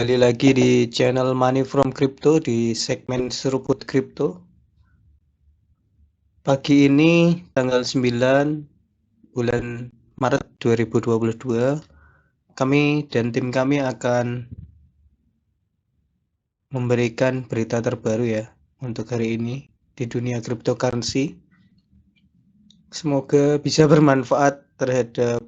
Kembali lagi di channel Money from Crypto di segmen Seruput Crypto. Pagi ini tanggal 9 bulan Maret 2022, kami dan tim kami akan memberikan berita terbaru ya untuk hari ini di dunia cryptocurrency. Semoga bisa bermanfaat terhadap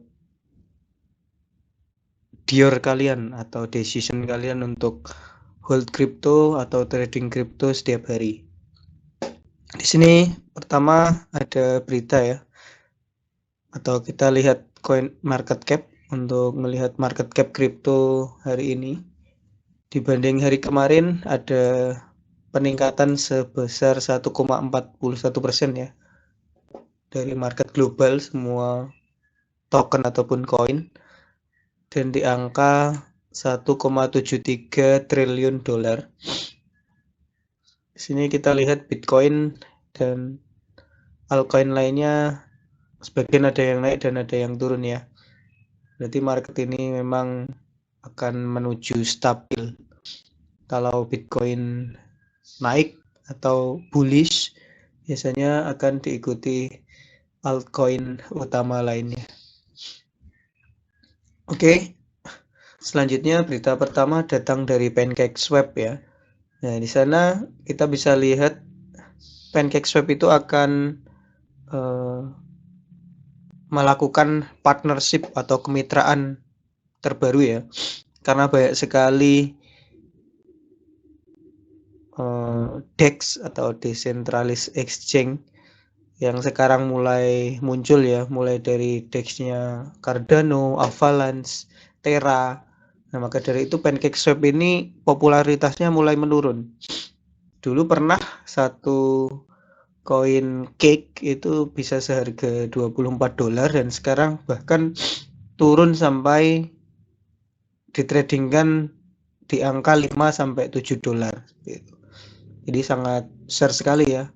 dior kalian atau decision kalian untuk hold crypto atau trading crypto setiap hari. Di sini pertama ada berita ya, atau kita lihat coin market cap untuk melihat market cap crypto hari ini. Dibanding hari kemarin ada peningkatan sebesar 1,41% ya dari market global semua token ataupun koin, dan di angka 1,73 triliun dolar. Di sini kita lihat Bitcoin dan altcoin lainnya sebagian ada yang naik dan ada yang turun ya. Berarti market ini memang akan menuju stabil. Kalau Bitcoin naik atau bullish, biasanya akan diikuti altcoin utama lainnya. Oke, selanjutnya berita pertama datang dari PancakeSwap ya. Nah, di sana kita bisa lihat PancakeSwap itu akan melakukan partnership atau kemitraan terbaru ya. Karena banyak sekali DEX atau Decentralized Exchange yang sekarang mulai muncul ya, mulai dari DEX-nya Cardano, Avalanche, Terra. Nah, maka dari itu PancakeSwap ini popularitasnya mulai menurun. Dulu pernah satu koin cake itu bisa seharga $24 dan sekarang bahkan turun sampai ditradingkan di angka 5 sampai $7 gitu. Jadi sangat besar sekali ya.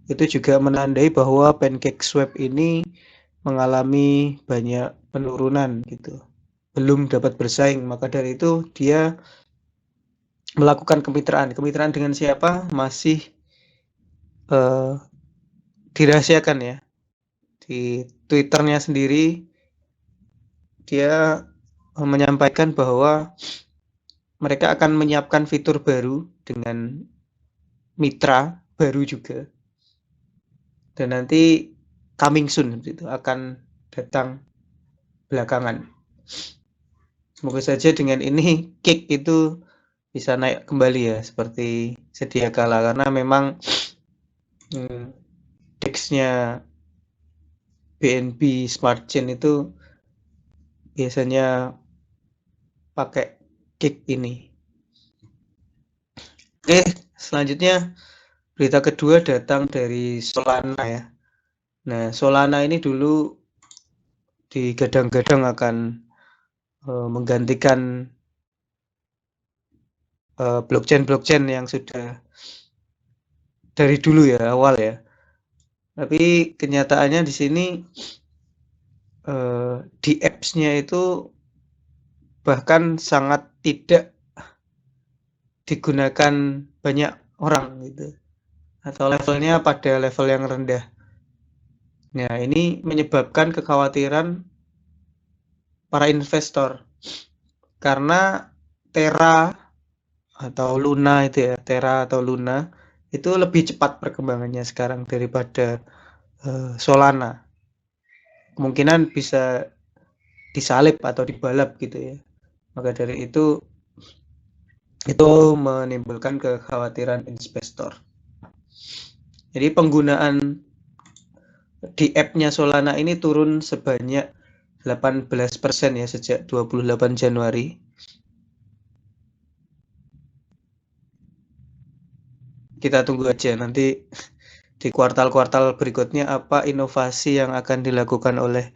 Itu juga menandai bahwa PancakeSwap ini mengalami banyak penurunan gitu. Belum dapat bersaing, maka dari itu dia melakukan kemitraan. Kemitraan dengan siapa? Masih dirahasiakan ya. Di Twitternya sendiri dia menyampaikan bahwa mereka akan menyiapkan fitur baru dengan mitra baru juga. Dan nanti coming soon gitu, akan datang belakangan. Semoga saja dengan ini Cake itu bisa naik kembali ya seperti sedia kala, karena memang DEX-nya BNB Smart Chain itu biasanya pakai Cake ini. Oke, selanjutnya berita kedua datang dari Solana ya. Nah, Solana ini dulu digadang-gadang akan menggantikan blockchain yang sudah dari dulu ya, awal ya. Tapi kenyataannya di sini di apps-nya itu bahkan sangat tidak digunakan banyak orang gitu, atau levelnya pada level yang rendah. Nah, ini menyebabkan kekhawatiran para investor karena Terra atau Luna itu ya, Terra atau Luna itu lebih cepat perkembangannya sekarang daripada Solana. Kemungkinan bisa disalip atau dibalap gitu ya. Maka dari itu menimbulkan kekhawatiran investor. Jadi penggunaan di app-nya Solana ini turun sebanyak 18% ya sejak 28 Januari. Kita tunggu aja nanti di kuartal-kuartal berikutnya apa inovasi yang akan dilakukan oleh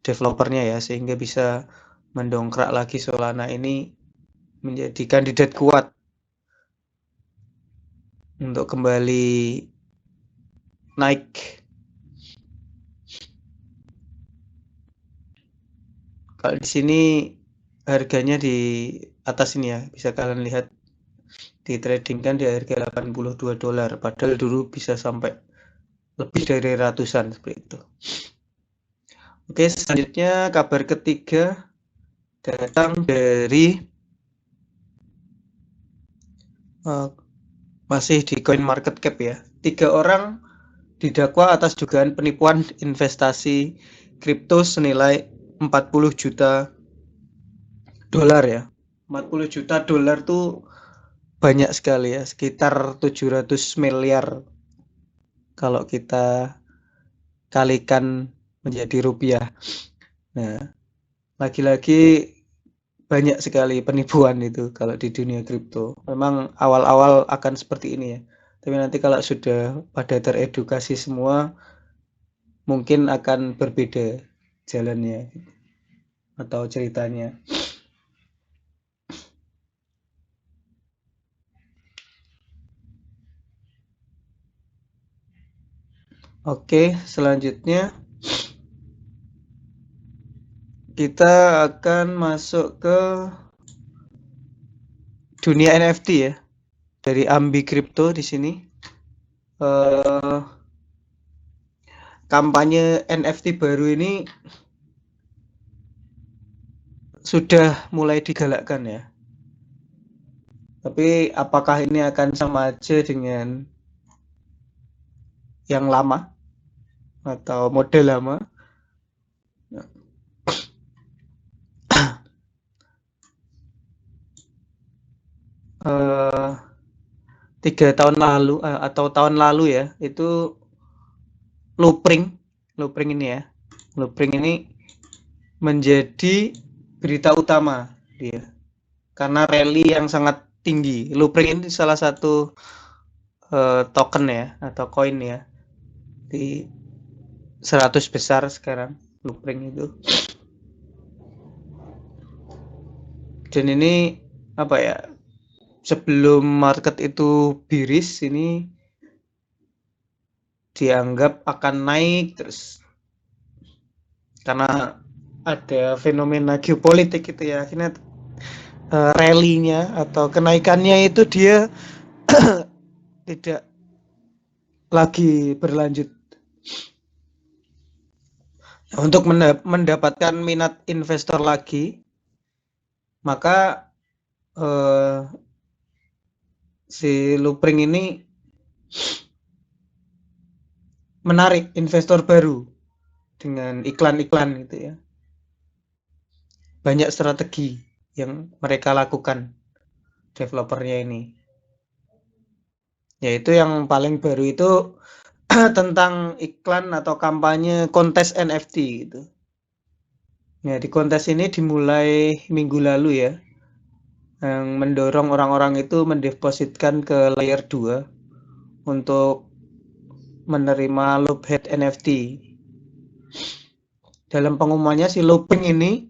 developernya ya, sehingga bisa mendongkrak lagi Solana ini menjadi kandidat kuat untuk kembali naik. Kalau di sini harganya di atas ini ya, bisa kalian lihat ditradingkan di harga $82, padahal dulu bisa sampai lebih dari ratusan seperti itu. Oke, selanjutnya kabar ketiga datang dari masih di CoinMarketCap ya. 3 orang didakwa atas dugaan penipuan investasi kripto senilai 40 juta dolar ya. 40 juta dolar tuh banyak sekali ya, sekitar 700 miliar kalau kita kalikan menjadi rupiah. Nah, lagi-lagi banyak sekali penipuan itu kalau di dunia kripto. Memang awal-awal akan seperti ini ya. Tapi nanti kalau sudah pada teredukasi semua, mungkin akan berbeda jalannya atau ceritanya. Oke, selanjutnya kita akan masuk ke dunia NFT ya. Dari Ambi Crypto di sini. Kampanye NFT baru ini sudah mulai digalakkan ya. Tapi apakah ini akan sama aja dengan yang lama atau model lama? Eh, 3 tahun lalu atau tahun lalu ya, itu Loopring ini ya. Loopring ini menjadi berita utama dia karena rally yang sangat tinggi. Loopring ini salah satu token ya atau koin ya di 100 besar sekarang Loopring itu. Dan ini apa ya? Sebelum market itu biris, ini dianggap akan naik terus karena ada fenomena geopolitik itu ya, akhirnya rally-nya atau kenaikannya itu dia tidak lagi berlanjut. Nah, untuk mendapatkan minat investor lagi, maka si Loopring ini menarik investor baru dengan iklan-iklan gitu ya. Banyak strategi yang mereka lakukan developernya ini. Yaitu yang paling baru itu tentang iklan atau kampanye kontes NFT gitu. Ya, di kontes ini dimulai minggu lalu ya. Yang mendorong orang-orang itu mendepositkan ke layer 2 untuk menerima Loophead NFT. Dalam pengumumannya si Looping ini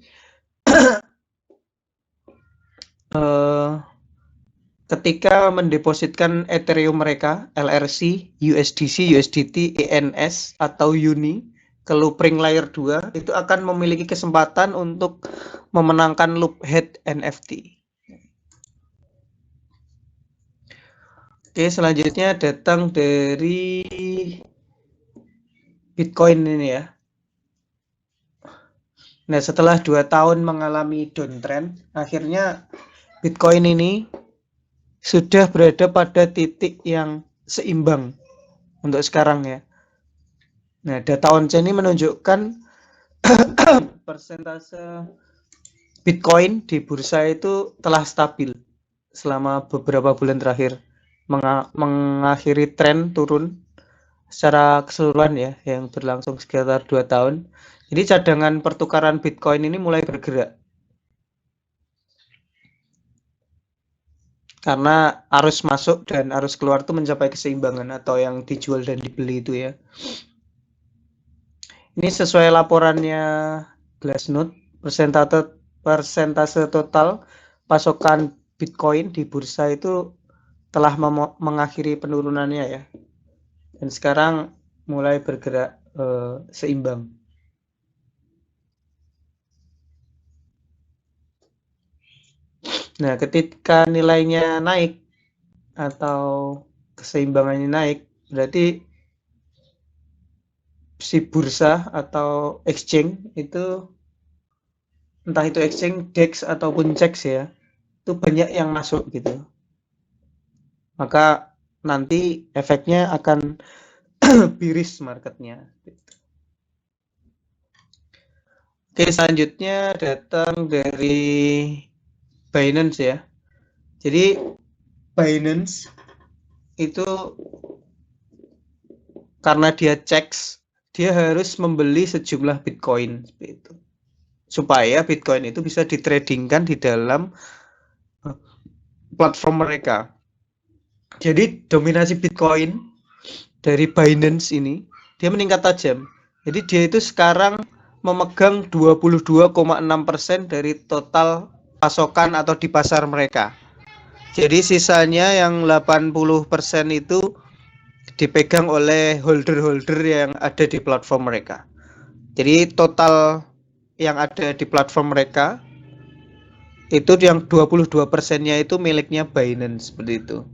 ketika mendepositkan Ethereum mereka, LRC, USDC, USDT, ENS, atau UNI ke Loopring Layer 2, itu akan memiliki kesempatan untuk memenangkan Loophead NFT. Oke, selanjutnya datang dari Bitcoin ini ya. Nah, setelah 2 tahun mengalami downtrend, akhirnya Bitcoin ini sudah berada pada titik yang seimbang untuk sekarang ya. Nah, data on-chain ini menunjukkan persentase Bitcoin di bursa itu telah stabil selama beberapa bulan terakhir, mengakhiri tren turun secara keseluruhan ya, yang berlangsung sekitar 2 tahun. Jadi cadangan pertukaran Bitcoin ini mulai bergerak karena arus masuk dan arus keluar itu mencapai keseimbangan atau yang dijual dan dibeli itu ya. Ini sesuai laporannya Glassnode, persentase total pasokan Bitcoin di bursa itu telah mengakhiri penurunannya ya. Dan sekarang mulai bergerak seimbang. Nah, ketika nilainya naik atau keseimbangannya naik, berarti si bursa atau exchange itu, entah itu exchange, DEX ataupun CEX ya, itu banyak yang masuk gitu. Maka nanti efeknya akan bearish marketnya. Oke, selanjutnya datang dari Binance ya. Jadi Binance itu karena dia checks, dia harus membeli sejumlah Bitcoin seperti itu. Supaya Bitcoin itu bisa ditradingkan di dalam platform mereka. Jadi dominasi Bitcoin dari Binance ini dia meningkat tajam. Jadi dia itu sekarang memegang 22,6% dari total pasokan atau di pasar mereka. Jadi sisanya yang 80% itu dipegang oleh holder-holder yang ada di platform mereka. Jadi total yang ada di platform mereka itu yang 22%-nya itu miliknya Binance seperti itu.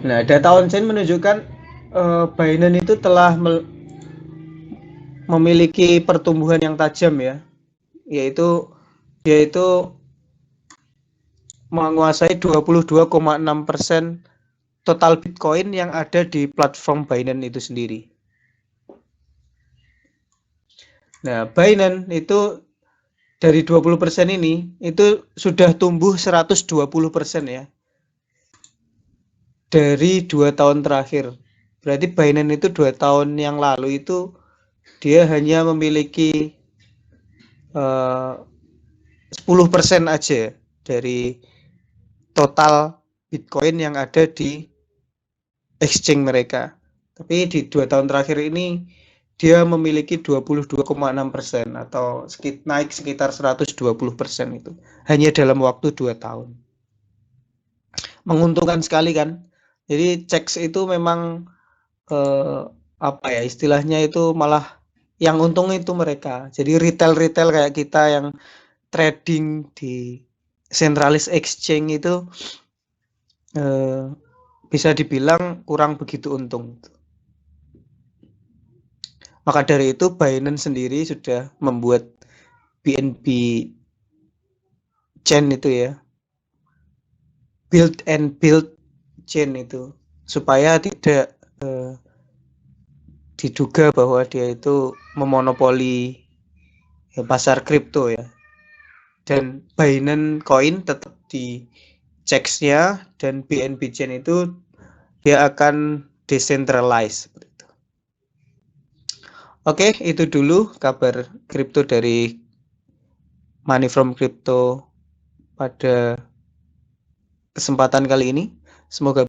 Nah, data on-chain menunjukkan Binance itu telah memiliki pertumbuhan yang tajam ya, yaitu dia itu menguasai 22,6% total Bitcoin yang ada di platform Binance itu sendiri. Nah, Binance itu dari 20% ini itu sudah tumbuh 120% ya. Dari 2 tahun terakhir. Berarti Binance itu 2 tahun yang lalu itu dia hanya memiliki 10% aja dari total Bitcoin yang ada di exchange mereka. Tapi di 2 tahun terakhir ini dia memiliki 22,6% atau naik sekitar 120% itu. Hanya dalam waktu 2 tahun. Menguntungkan sekali kan. Jadi CEX itu memang apa ya istilahnya itu malah yang untung itu mereka. Jadi retail kayak kita yang trading di centralized exchange itu bisa dibilang kurang begitu untung. Maka dari itu Binance sendiri sudah membuat BNB chain itu ya, build chain itu, supaya tidak diduga bahwa dia itu memonopoli pasar kripto ya. Dan Binance Coin tetap di CEX-nya dan BNB Chain itu dia akan decentralized seperti itu. Oke, itu dulu kabar kripto dari Money from Crypto pada kesempatan kali ini. Semoga